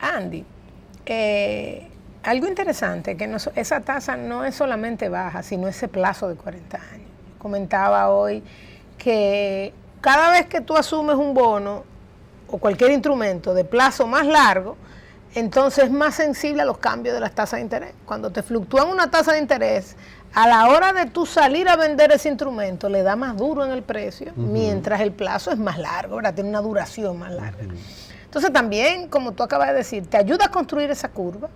Andy, algo interesante, que esa tasa no es solamente baja, sino ese plazo de 40 años. Comentaba hoy que cada vez que tú asumes un bono o cualquier instrumento de plazo más largo, entonces es más sensible a los cambios de las tasas de interés. Cuando te fluctúan una tasa de interés, a la hora de tú salir a vender ese instrumento, le da más duro en el precio, mientras el plazo es más largo, ¿verdad? Tiene una duración más larga. Entonces también, como tú acabas de decir, te ayuda a construir esa curva,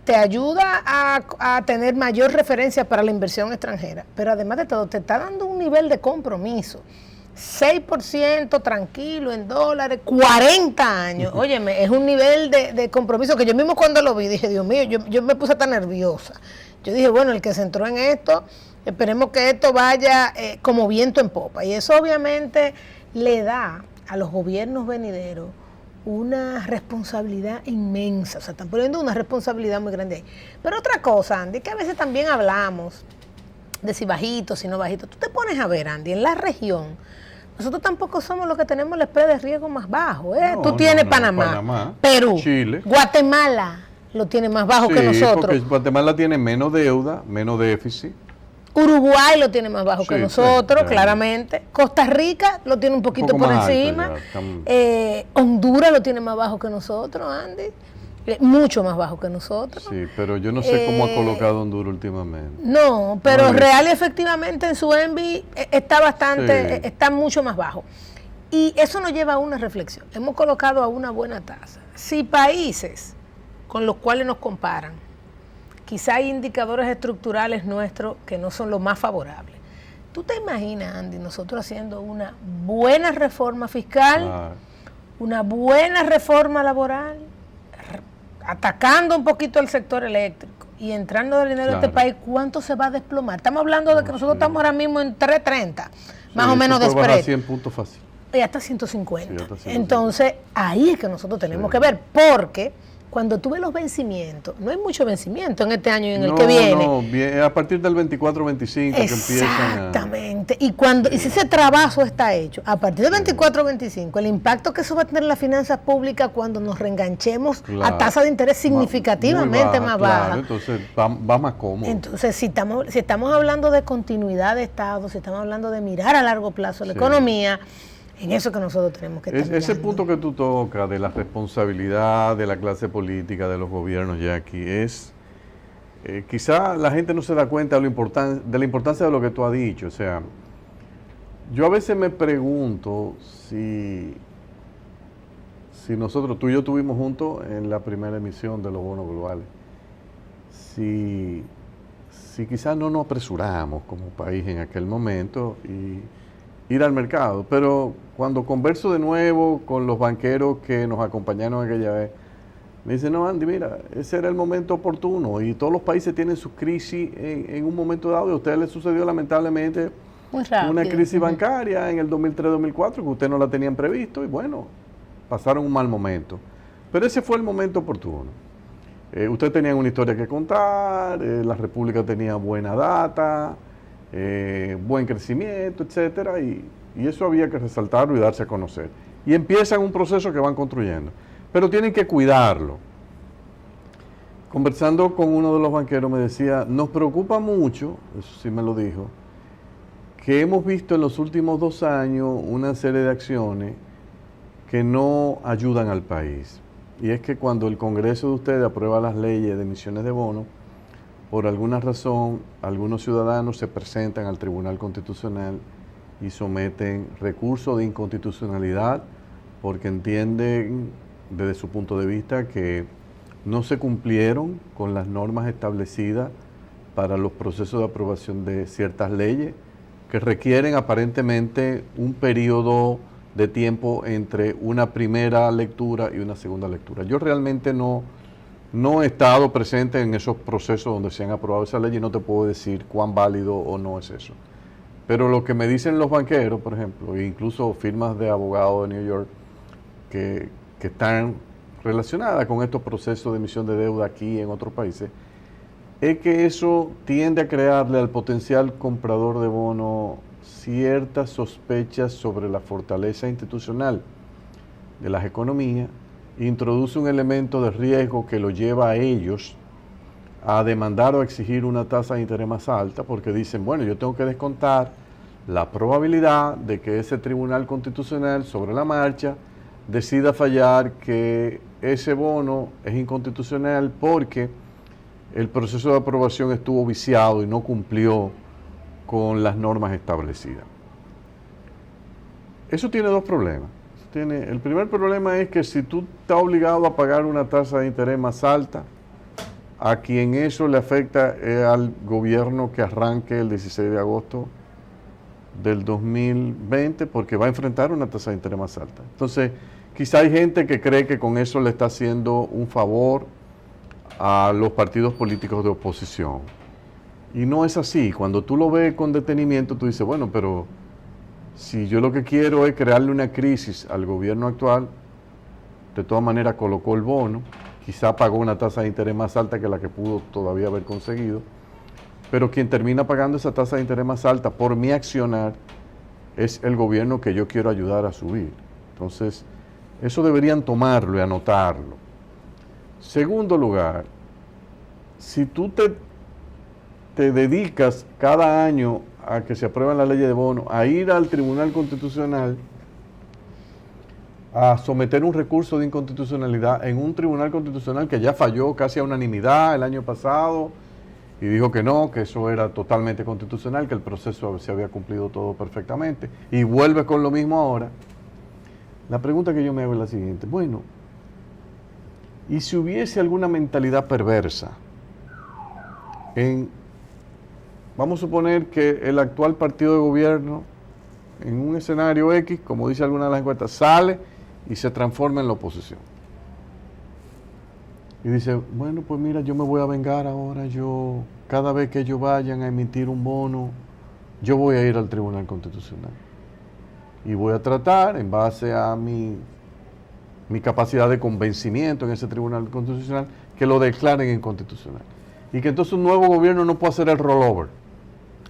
te ayuda a tener mayor referencia para la inversión extranjera, pero además de todo, te está dando un nivel de compromiso. 6% tranquilo en dólares, 40 años. Óyeme, es un nivel de compromiso que yo mismo cuando lo vi dije, Dios mío, yo me puse tan nerviosa. Yo dije, bueno, el que se entró en esto, esperemos que esto vaya como viento en popa. Y eso obviamente le da a los gobiernos venideros una responsabilidad inmensa. O sea, están poniendo una responsabilidad muy grande ahí. Pero otra cosa, Andy, que a veces también hablamos de si bajito, si no bajito. Tú te pones a ver, Andy, en la región, nosotros tampoco somos los que tenemos el spread de riesgo más bajo. Tú tienes Panamá, Perú, Chile, Guatemala lo tiene más bajo que nosotros. Porque Guatemala tiene menos deuda, menos déficit. Uruguay lo tiene más bajo que nosotros, claramente. Costa Rica lo tiene un poquito por encima. Honduras lo tiene más bajo que nosotros, Andy. Mucho más bajo que nosotros. Sí, pero yo no sé cómo ha colocado Honduras últimamente. No, pero real y efectivamente en su ENVI está mucho más bajo. Y eso nos lleva a una reflexión. Hemos colocado a una buena tasa. Si países con los cuales nos comparan, quizá hay indicadores estructurales nuestros que no son los más favorables. ¿Tú te imaginas, Andy, nosotros haciendo una buena reforma fiscal, una buena reforma laboral, atacando un poquito el sector eléctrico y entrando del dinero de este país, ¿cuánto se va a desplomar? Estamos hablando de que nosotros estamos ahora mismo en 3.30, más o menos de spread. 100 puntos fácil. Y hasta 150. Entonces, ahí es que nosotros tenemos que ver, porque cuando tú ves los vencimientos, no hay mucho vencimiento en este año y en el que viene. No, a partir del 24-25 que empiezan Exactamente. Y si ese trabajo está hecho, a partir del 24-25, el impacto que eso va a tener en las finanzas públicas cuando nos reenganchemos a tasa de interés significativamente más baja. Entonces va más cómodo. Entonces, si estamos hablando de continuidad de Estado, si estamos hablando de mirar a largo plazo la economía, en eso que nosotros tenemos que estar ese punto que tú tocas de la responsabilidad de la clase política, de los gobiernos ya aquí, es quizá la gente no se da cuenta de la importancia de lo que tú has dicho. O sea, yo a veces me pregunto si nosotros, tú y yo estuvimos juntos en la primera emisión de los bonos globales, si quizás no nos apresuramos como país en aquel momento y ir al mercado, pero cuando converso de nuevo con los banqueros que nos acompañaron aquella vez, me dicen, no, Andy, mira, ese era el momento oportuno y todos los países tienen sus crisis en un momento dado, y a ustedes les sucedió lamentablemente una crisis bancaria en el 2003-2004 que ustedes no la tenían previsto y bueno, pasaron un mal momento, pero ese fue el momento oportuno. Ustedes tenían una historia que contar, la República tenía buena data, buen crecimiento, etcétera, y eso había que resaltarlo y darse a conocer. Y empiezan un proceso que van construyendo, pero tienen que cuidarlo. Conversando con uno de los banqueros me decía, nos preocupa mucho, eso sí me lo dijo, que hemos visto en los últimos 2 años una serie de acciones que no ayudan al país. Y es que cuando el Congreso de ustedes aprueba las leyes de emisiones de bonos, por alguna razón, algunos ciudadanos se presentan al Tribunal Constitucional y someten recursos de inconstitucionalidad porque entienden, desde su punto de vista, que no se cumplieron con las normas establecidas para los procesos de aprobación de ciertas leyes que requieren aparentemente un periodo de tiempo entre una primera lectura y una segunda lectura. Yo realmente no he estado presente en esos procesos donde se han aprobado esas leyes y no te puedo decir cuán válido o no es eso. Pero lo que me dicen los banqueros, por ejemplo, e incluso firmas de abogados de New York que están relacionadas con estos procesos de emisión de deuda aquí y en otros países, es que eso tiende a crearle al potencial comprador de bonos ciertas sospechas sobre la fortaleza institucional de las economías introduce un elemento de riesgo que lo lleva a ellos a demandar o exigir una tasa de interés más alta, porque dicen, bueno, yo tengo que descontar la probabilidad de que ese Tribunal Constitucional sobre la marcha decida fallar que ese bono es inconstitucional porque el proceso de aprobación estuvo viciado y no cumplió con las normas establecidas. Eso tiene dos problemas. El primer problema es que si tú estás obligado a pagar una tasa de interés más alta, a quien eso le afecta es al gobierno que arranque el 16 de agosto del 2020, porque va a enfrentar una tasa de interés más alta. Entonces, quizá hay gente que cree que con eso le está haciendo un favor a los partidos políticos de oposición. Y no es así. Cuando tú lo ves con detenimiento, tú dices, bueno, pero si yo lo que quiero es crearle una crisis al gobierno actual, de todas maneras colocó el bono, quizá pagó una tasa de interés más alta que la que pudo todavía haber conseguido, pero quien termina pagando esa tasa de interés más alta por mi accionar es el gobierno que yo quiero ayudar a subir. Entonces, eso deberían tomarlo y anotarlo. Segundo lugar, si tú te dedicas cada año a que se aprueben las leyes de bono, a ir al Tribunal Constitucional a someter un recurso de inconstitucionalidad en un Tribunal Constitucional que ya falló casi a unanimidad el año pasado y dijo que no, que eso era totalmente constitucional, que el proceso se había cumplido todo perfectamente, y vuelve con lo mismo ahora. La pregunta que yo me hago es la siguiente: bueno, ¿y si hubiese alguna mentalidad perversa vamos a suponer que el actual partido de gobierno, en un escenario X, como dice alguna de las encuestas, sale y se transforma en la oposición? Y dice, bueno, pues mira, yo me voy a vengar ahora, cada vez que ellos vayan a emitir un bono, yo voy a ir al Tribunal Constitucional. Y voy a tratar, en base a mi capacidad de convencimiento en ese Tribunal Constitucional, que lo declaren inconstitucional. Y que entonces un nuevo gobierno no pueda hacer el rollover.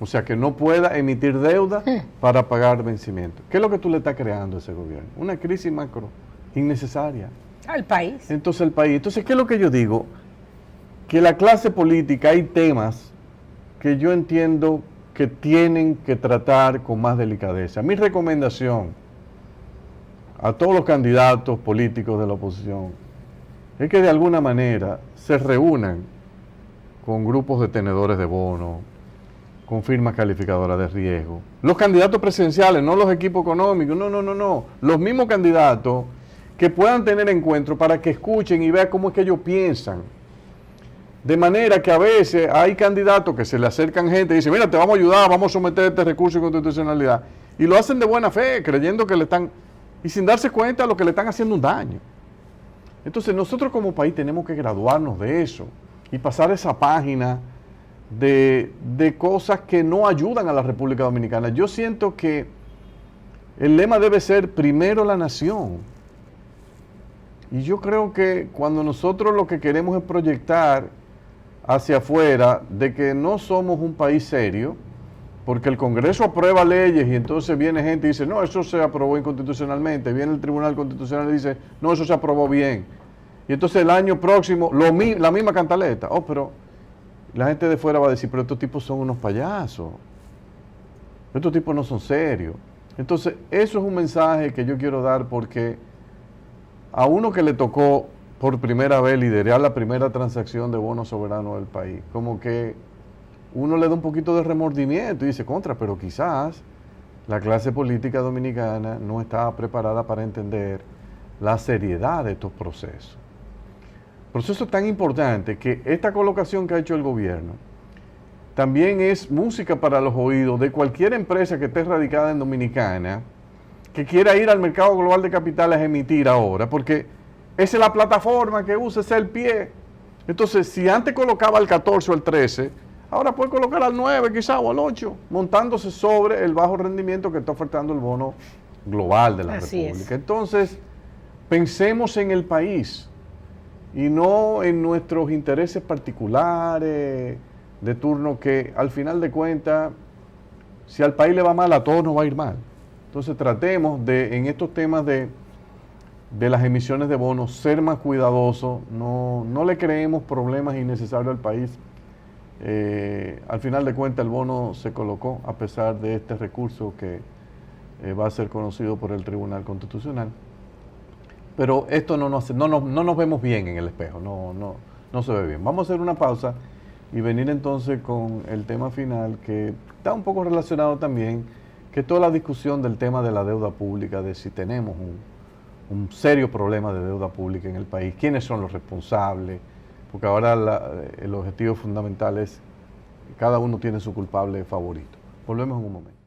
O sea, que no pueda emitir deuda para pagar vencimiento. ¿Qué es lo que tú le estás creando a ese gobierno? Una crisis macro innecesaria. Al país. Entonces, ¿qué es lo que yo digo? Que la clase política, hay temas que yo entiendo que tienen que tratar con más delicadeza. Mi recomendación a todos los candidatos políticos de la oposición es que de alguna manera se reúnan con grupos de tenedores de bonos, con firmas calificadoras de riesgo. Los candidatos presidenciales, no los equipos económicos, no. Los mismos candidatos que puedan tener encuentros para que escuchen y vean cómo es que ellos piensan. De manera que a veces hay candidatos que se le acercan gente y dicen, mira, te vamos a ayudar, vamos a someter este recurso de constitucionalidad. Y lo hacen de buena fe, creyendo que le están, y sin darse cuenta de lo que le están haciendo un daño. Entonces nosotros como país tenemos que graduarnos de eso y pasar esa página de cosas que no ayudan a la República Dominicana. Yo siento que el lema debe ser primero la nación. Y yo creo que cuando nosotros lo que queremos es proyectar hacia afuera de que no somos un país serio, porque el Congreso aprueba leyes y entonces viene gente y dice, no, eso se aprobó inconstitucionalmente, viene el Tribunal Constitucional y dice, no, eso se aprobó bien. Y entonces el año próximo, la misma cantaleta. Pero la gente de fuera va a decir, pero estos tipos son unos payasos, estos tipos no son serios. Entonces, eso es un mensaje que yo quiero dar, porque a uno que le tocó por primera vez liderar la primera transacción de bonos soberanos del país, como que uno le da un poquito de remordimiento y dice, pero quizás la clase política dominicana no estaba preparada para entender la seriedad de estos procesos. Proceso tan importante que esta colocación que ha hecho el gobierno también es música para los oídos de cualquier empresa que esté radicada en Dominicana, que quiera ir al mercado global de capitales a emitir ahora, porque esa es la plataforma que usa, ese es el pie. Entonces, si antes colocaba al 14 o el 13, ahora puede colocar al 9 quizá o al 8, montándose sobre el bajo rendimiento que está ofertando el bono global de la República. Entonces, pensemos en el país y no en nuestros intereses particulares de turno, que al final de cuentas, si al país le va mal, a todos nos va a ir mal. Entonces tratemos de, en estos temas de de las emisiones de bonos, ser más cuidadosos, no le creemos problemas innecesarios al país. Al final de cuentas el bono se colocó a pesar de este recurso que va a ser conocido por el Tribunal Constitucional. Pero esto no nos vemos bien en el espejo, no se ve bien. Vamos a hacer una pausa y venir entonces con el tema final, que está un poco relacionado también, que es toda la discusión del tema de la deuda pública, de si tenemos un serio problema de deuda pública en el país, quiénes son los responsables, porque ahora el objetivo fundamental es que cada uno tiene su culpable favorito. Volvemos en un momento.